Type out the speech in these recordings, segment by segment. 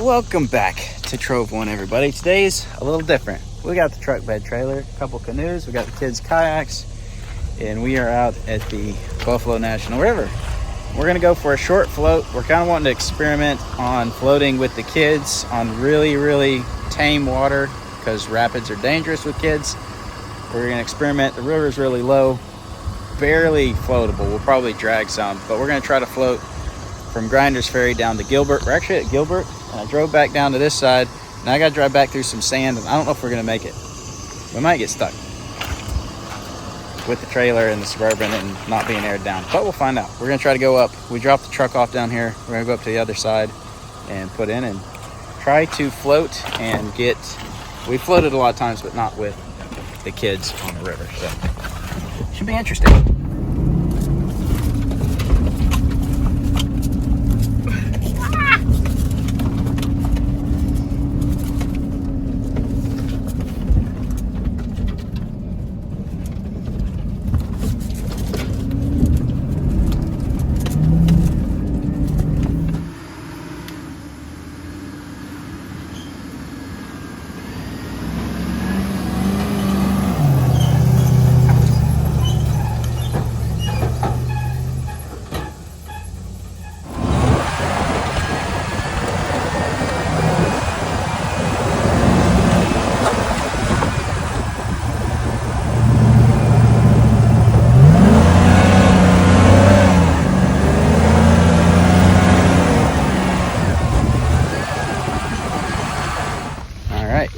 Welcome back to Trove One, everybody. Today's a little different. We got the truck bed trailer, a couple canoes, we got the kids' kayaks, and we are out at the Buffalo National River. We're gonna go for a short float. We're kind of wanting to experiment on floating with the kids on really tame water because rapids are dangerous with kids. We're gonna experiment. The river is really low, barely floatable. We'll probably drag some, but we're gonna try to float from Grinders Ferry down to Gilbert. We're actually at Gilbert, and I drove back down to this side. Now I gotta drive back through some sand, and I don't know if we're gonna make it. We might get stuck with the trailer and the Suburban and not being aired down, but we'll find out. We're gonna try to go up. We dropped the truck off down here. We're gonna go up to the other side and put in and try to float and get, we floated a lot of times, but not with the kids on the river, so should be interesting.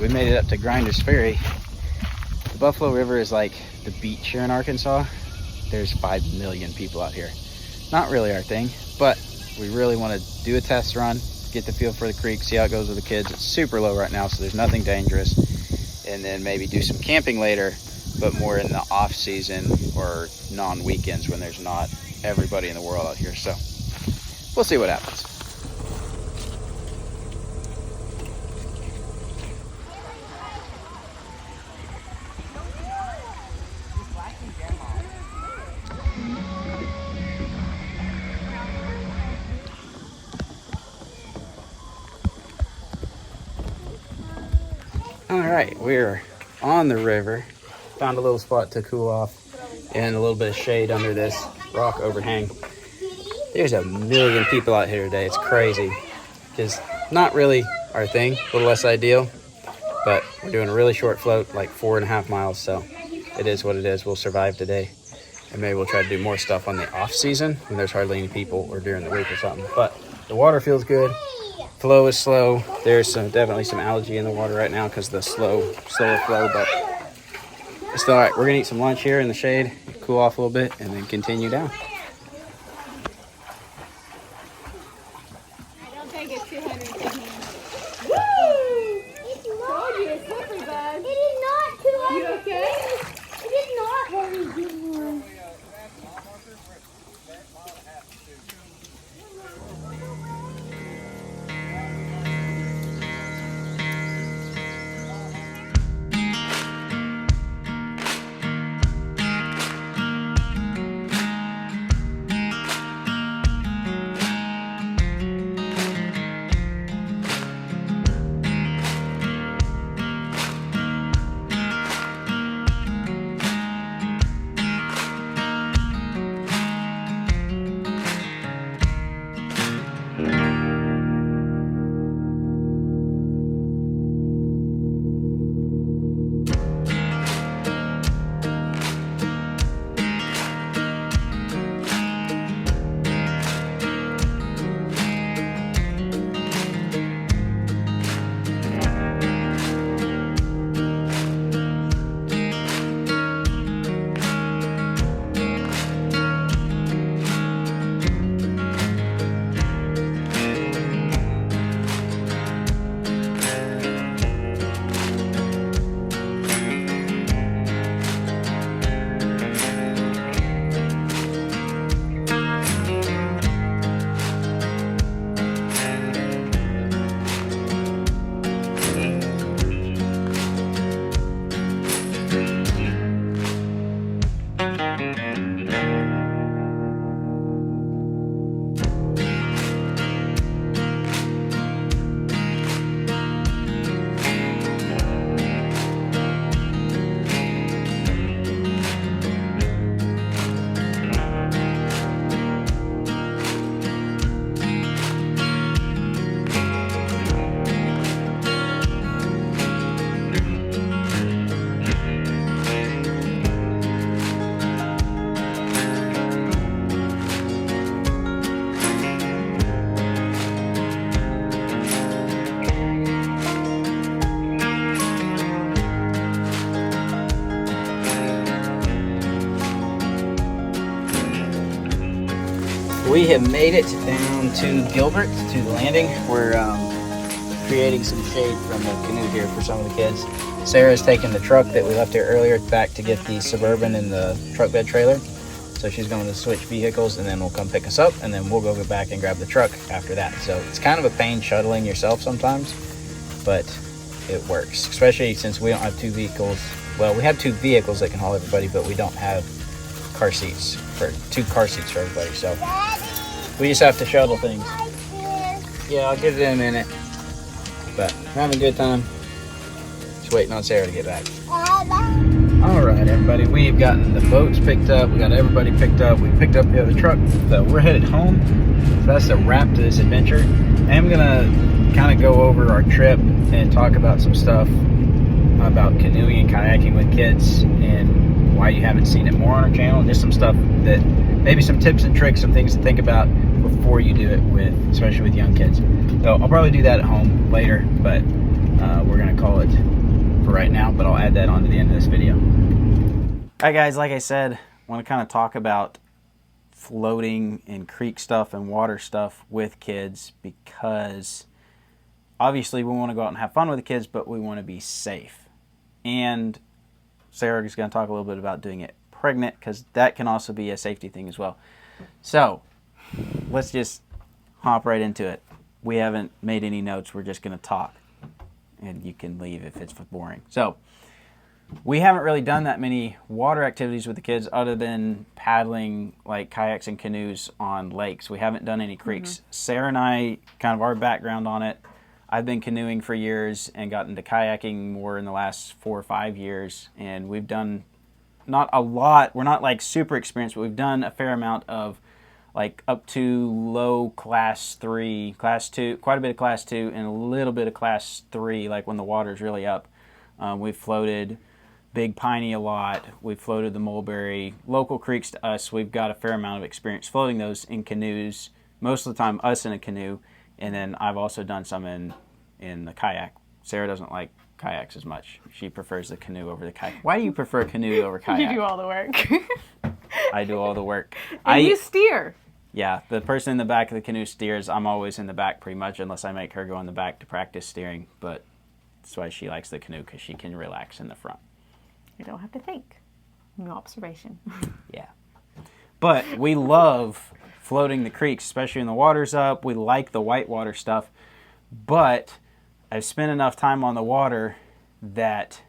We made it up to Grinders Ferry. The Buffalo River is like the beach here in Arkansas. There's 5 million people out here. Not really our thing, but we really want to do a test run, get the feel for the creek, see how it goes with the kids. It's super low right now, so there's nothing dangerous. And then maybe do some camping later, but more in the off season or non-weekends when there's not everybody in the world out here. So we'll see what happens. All right, we're on the river. Found a little spot to cool off and a little bit of shade under this rock overhang. There's a million people out here today. It's crazy. It's not really our thing, a little less ideal, but we're doing a really short float, like 4.5 miles, so it is what it is. We'll survive today, and maybe we'll try to do more stuff on the off season when there's hardly any people or during the week or something. But the water feels good. Flow is slow. There's definitely some algae in the water right now because the slower flow, but it's still all right. We're gonna eat some lunch here in the shade, cool off a little bit, and then continue down. I don't think it's 250. Woo! It's not. Told you it's slippery, bud. It is not 200. You okay? It is not very good one. We have made it down to Gilbert, to the landing. We're creating some shade from the canoe here for some of the kids. Sarah's taking the truck that we left here earlier back to get the Suburban and the truck bed trailer. So she's going to switch vehicles, and then we'll come pick us up, and then we'll go back and grab the truck after that. So it's kind of a pain shuttling yourself sometimes, but it works, especially since we don't have two vehicles. Well, we have two vehicles that can haul everybody, but we don't have car seats, for two car seats for everybody. So we just have to shuttle things. Yeah, I'll get it in a minute. But we're having a good time. Just waiting on Sarah to get back. Alright everybody, we've gotten the boats picked up, we got everybody picked up, we picked up the other truck, so we're headed home. So that's the wrap to this adventure. I'm gonna kind of go over our trip and talk about some stuff about canoeing and kayaking with kids and why you haven't seen it more on our channel, and just some stuff that, maybe some tips and tricks, some things to think about before you do it with, especially with young kids. So I'll probably do that at home later, but we're gonna call it for right now, but I'll add that on to the end of this video. Alright guys, like I said, I want to kind of talk about floating and creek stuff and water stuff with kids, because obviously we want to go out and have fun with the kids, but we want to be safe. And Sarah is going to talk a little bit about doing it pregnant, because that can also be a safety thing as well. So let's just hop right into it. We haven't made any notes, we're just going to talk. And you can leave if it's boring. So we haven't really done that many water activities with the kids other than paddling like kayaks and canoes on lakes. We haven't done any creeks. Sarah and I, kind of our background on it, I've been canoeing for years and got into kayaking more in the last 4 or 5 years. And we've done not a lot. We're not like super experienced, but we've done a fair amount of like up to low class 3, class 2, quite a bit of class 2, and a little bit of class 3, like when the water's really up. We've floated Big Piney a lot. We've floated the Mulberry. Local creeks to us, we've got a fair amount of experience floating those in canoes. Most of the time, us in a canoe. And then I've also done some in the kayak. Sarah doesn't like kayaks as much. She prefers the canoe over the kayak. Why do you prefer canoe over kayak? You do all the work. I do all the work. And you steer. Yeah, the person in the back of the canoe steers. I'm always in the back pretty much, unless I make her go in the back to practice steering. But that's why she likes the canoe, because she can relax in the front. You don't have to think. No observation. Yeah. But we love floating the creeks, especially when the water's up. We like the whitewater stuff. But I've spent enough time on the water that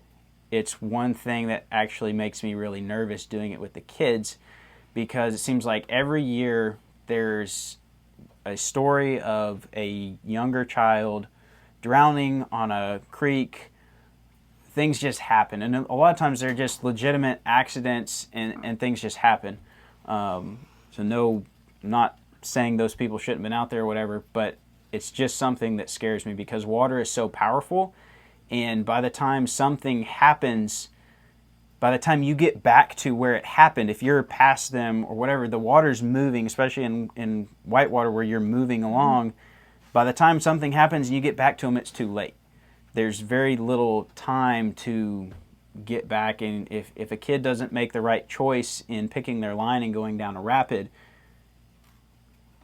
it's one thing that actually makes me really nervous doing it with the kids, because it seems like every year there's a story of a younger child drowning on a creek. Things just happen, and a lot of times they're just legitimate accidents, and things just happen. So no, I'm not saying those people shouldn't have been out there or whatever, but it's just something that scares me, because water is so powerful, and by the time something happens, by the time you get back to where it happened, if you're past them or whatever, the water's moving, especially in whitewater where you're moving along. By the time something happens and you get back to them, it's too late. There's very little time to get back, and if a kid doesn't make the right choice in picking their line and going down a rapid,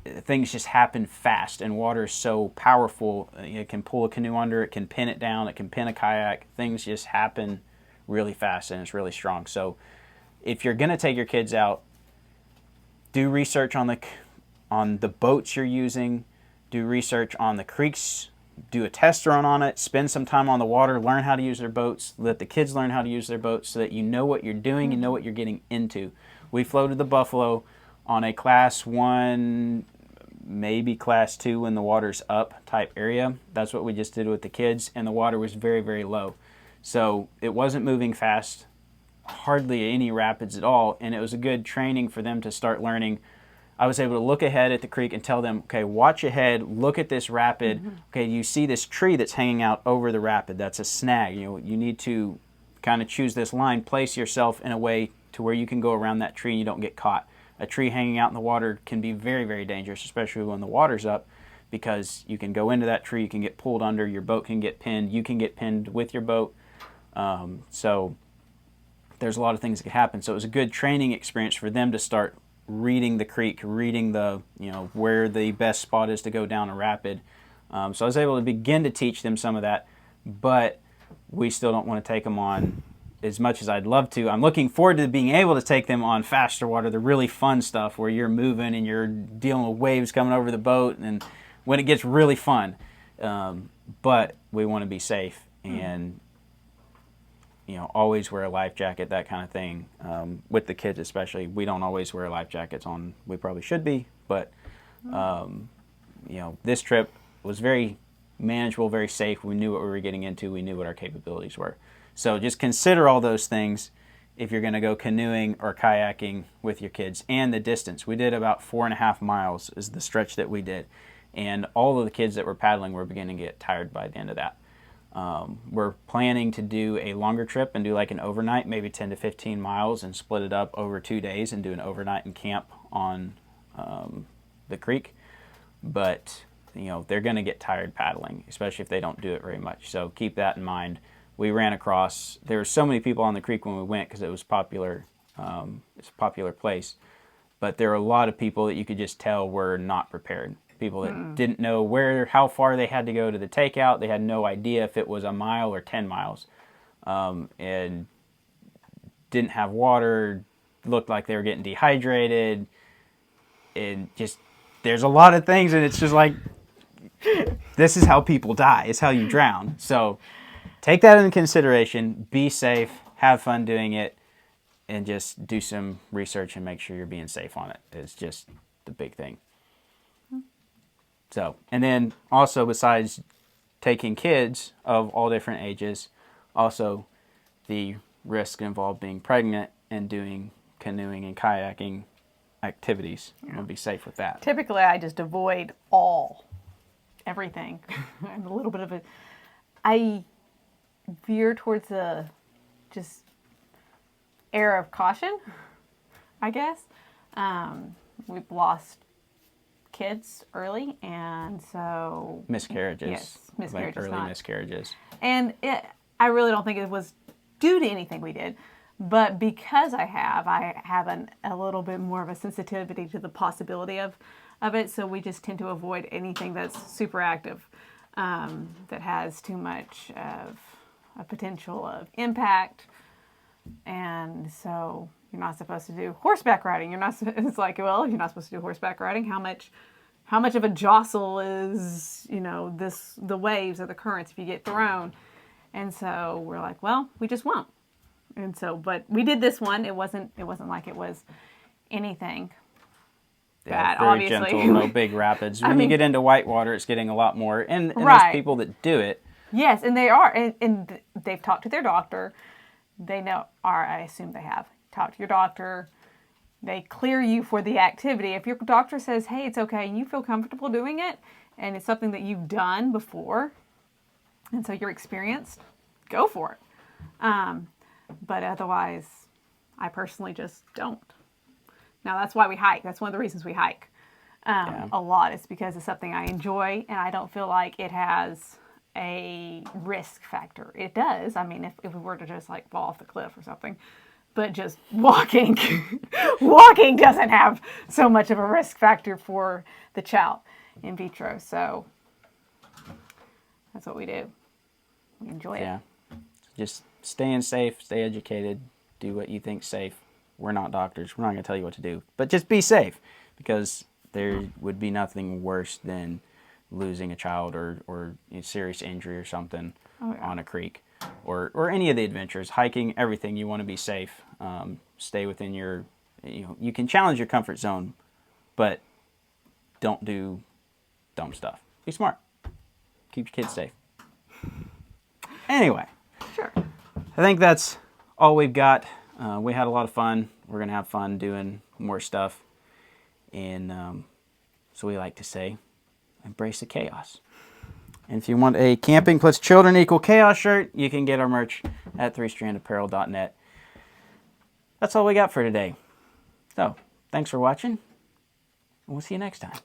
things just happen fast, and water is so powerful. It can pull a canoe under, it can pin it down, it can pin a kayak. Things just happen really fast, and it's really strong. So if you're going to take your kids out, do research on the boats you're using, do research on the creeks, do a test run on it, spend some time on the water, learn how to use their boats, let the kids learn how to use their boats, so that you know what you're doing, you know what you're getting into. We floated the Buffalo on a class 1, maybe class 2 when the water's up type area. That's what we just did with the kids, and the water was very, very low. So it wasn't moving fast, hardly any rapids at all, and it was a good training for them to start learning. I was able to look ahead at the creek and tell them, okay, watch ahead, look at this rapid. Okay, you see this tree that's hanging out over the rapid. That's a snag. You need to kind of choose this line, place yourself in a way to where you can go around that tree and you don't get caught. A tree hanging out in the water can be very, very dangerous, especially when the water's up, because you can go into that tree, you can get pulled under, your boat can get pinned, you can get pinned with your boat. So there's a lot of things that can happen. So it was a good training experience for them to start reading the creek, reading the, where the best spot is to go down a rapid. So I was able to begin to teach them some of that, but we still don't want to take them on as much as I'd love to. I'm looking forward to being able to take them on faster water, the really fun stuff where you're moving and you're dealing with waves coming over the boat, and when it gets really fun. But we want to be safe and always wear a life jacket, that kind of thing. With the kids especially, we don't always wear life jackets on. We probably should be, but this trip was very manageable, very safe. We knew what we were getting into. We knew what our capabilities were. So just consider all those things if you're going to go canoeing or kayaking with your kids. And the distance. We did about 4.5 miles is the stretch that we did. And all of the kids that were paddling were beginning to get tired by the end of that. We're planning to do a longer trip and do like an overnight, maybe 10 to 15 miles, and split it up over 2 days and do an overnight and camp on the creek. But they're going to get tired paddling, especially if they don't do it very much. So keep that in mind. We ran across, there were so many people on the creek when we went because it was popular. It's a popular place. But there were a lot of people that you could just tell were not prepared. People that didn't know how far they had to go to the takeout. They had no idea if it was a mile or 10 miles. And didn't have water, looked like they were getting dehydrated. And just, there's a lot of things, and it's just like, this is how people die. It's how you drown. So take that into consideration. Be safe. Have fun doing it. And just do some research and make sure you're being safe on it. It's just the big thing. So, and then also besides taking kids of all different ages, also the risk involved being pregnant and doing canoeing and kayaking activities. Yeah. Be safe with that. Typically, I just avoid everything. I'm a little bit of I veer towards the just air of caution, I guess. We've lost kids early, and so miscarriages. Yes, miscarriages. Like early miscarriages. And I really don't think it was due to anything we did, but because I have a little bit more of a sensitivity to the possibility of it, so we just tend to avoid anything that's super active, that has too much of a potential of impact. And so you're not supposed to do horseback riding. It's like, well, you're not supposed to do horseback riding. How much of a jostle is, the waves or the currents if you get thrown? And so we're like, well, we just won't. And so, but we did this one. It wasn't like it was anything bad, very obviously. Gentle, no big rapids. When you get into whitewater, it's getting a lot more. And right. There's people that do it. Yes, and they are. And they've talked to their doctor. They know, or I assume they have. Talk to your doctor. They clear you for the activity. If your doctor says, hey, it's okay, and you feel comfortable doing it, and it's something that you've done before, and so you're experienced, go for it. But otherwise, I personally just don't. Now, that's why we hike. That's one of the reasons we hike a lot. It's because it's something I enjoy, and I don't feel like it has a risk factor. It does. I mean, if we were to just like fall off the cliff or something, but just walking doesn't have so much of a risk factor for the child in vitro. So that's what we do. We enjoy it. Yeah. Just staying safe, stay educated, do what you think's safe. We're not doctors. We're not going to tell you what to do, but just be safe, because there would be nothing worse than losing a child or serious injury or something on a creek, or any of the adventures, hiking, everything. You want to be safe. Stay within your, you can challenge your comfort zone, but don't do dumb stuff. Be smart. Keep your kids safe. Anyway. Sure. I think that's all we've got. We had a lot of fun. We're going to have fun doing more stuff. And so we like to say, embrace the chaos. And if you want a Camping Plus Children Equal Chaos shirt, you can get our merch at 3strandapparel.net. That's all we got for today. So, thanks for watching, and we'll see you next time.